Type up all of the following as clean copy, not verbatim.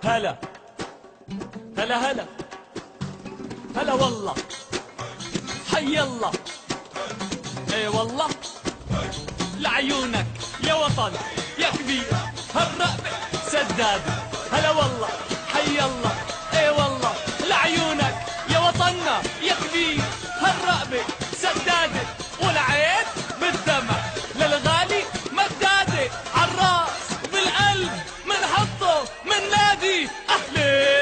هلا هلا هلا هلا والله، حي الله، اي والله، لعيونك يا وطن يا كبير هالرقبة سداد. هلا والله، حي الله، اي والله، لعيونك يا وطننا يا كبير هالرقبة سدادة، والعين بالدمع للغالي مدادة، عالراس وبالقلب منحطه من نادي أهلي.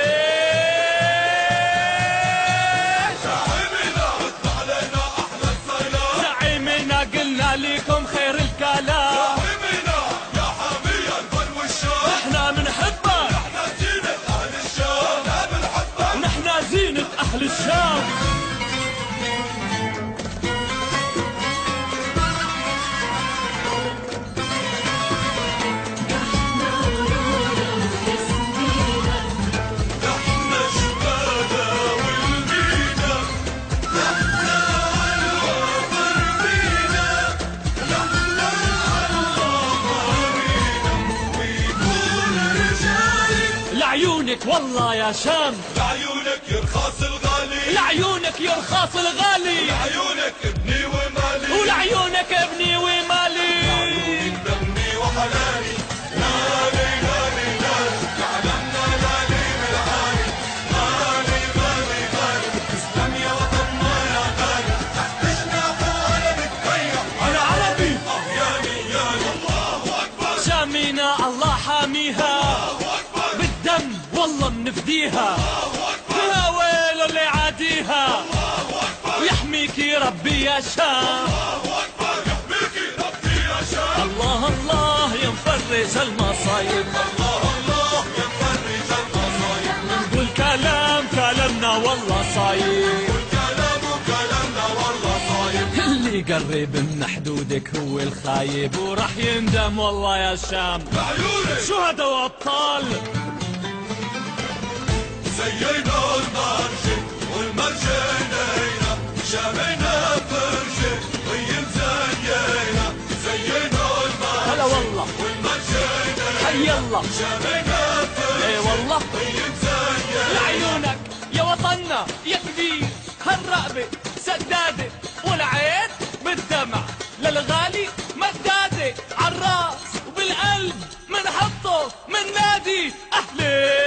قلنا لكم خير الكلام، يا حامي الفن والشام، احنا منحبك، احنا زينة أهل الشام، احنا بنحبك، ونحنا زينة أهل الشام. احنا شبابة والمينا، احنا الوطن فينا، احنا العمارينا ويكون رجالي. لعيونك والله يا شام، لعيونك يرخص الغالي، لعيونك يرخص الغالي، لعيونك ابني ومالي، ولعيونك ابني ومالي، لعيونك دمي وحلالي، لالي لالي لالي، يعلمنا لالي بالعالي، غالي غالي غالي، تسلم يا وطننا يا غالي، تحتشنا فوقنا بتبيع، أنا عربي ياني ياني، الله أكبر، شامينا الله حاميها، الله أكبر، بالدم والله منفديها، الله أكبر، يا ويل اللي عاديها، الله أكبر، ويحميكي ربي يا شام. الله أكبر، يحميكي ربي يا شام، الله الله يا مفرج المصايب، الله الله يا مفرج المصايب، نقول كلامنا والله صايب، والكلام كلامنا والله صايب. اللي يقرب من حدودك هو الخايب، وراح يندم والله يا شام. لعيونك شهداء وابطال زينا المرجة والمرجة نينا، شامينا فرجة طيب زينا، زينا المرجة هلا والله، والمرجة نينا، حي الله، شامينا فرجة اي والله، طيب زينا. لعيونك يا وطننا يا كبير هالرقبة سدادة، والعين بالدمع للغالي مدادة، عالراس وبالقلب منحطه من نادي أهلي.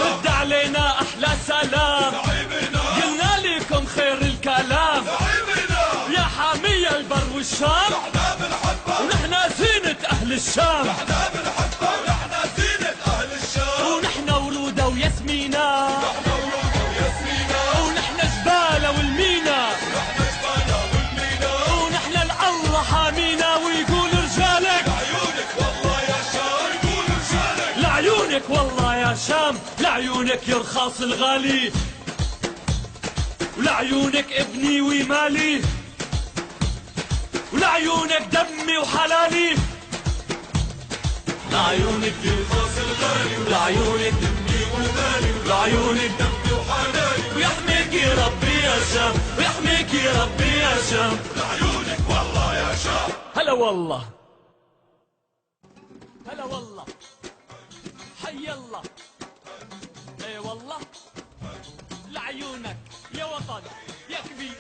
رد علينا أحلى سلام، قلنا لكم خير الكلام، يا حامي البر والشام، احنا بنحبها ونحن زينة أهل الشام، احنا بنحبها ونحن زينة أهل الشام، ونحن ورودة وياسمينة، احنا ولود وياسمينة، ونحن جبالة والمينا، احنا جبالة والمينا، ونحن الله حامينا ويقول رجالك. لعيونك والله يا شام يقول رجالك، لعيونك والله يا شام، لعيونك يرخص الغالي، ولعيونك ابني ومالي، ولعيونك دمي وحلالي، لعيونك يرخص الغالي، لعيونك ابني ومالي، لعيونك دمي وحناني، ويحميكي ربي يا شام، ويحميكي ربي يا شام. لعيونك والله يا شام. هلا والله، هلا والله، حي الله، اي والله، لعيونك يا وطن يا كبير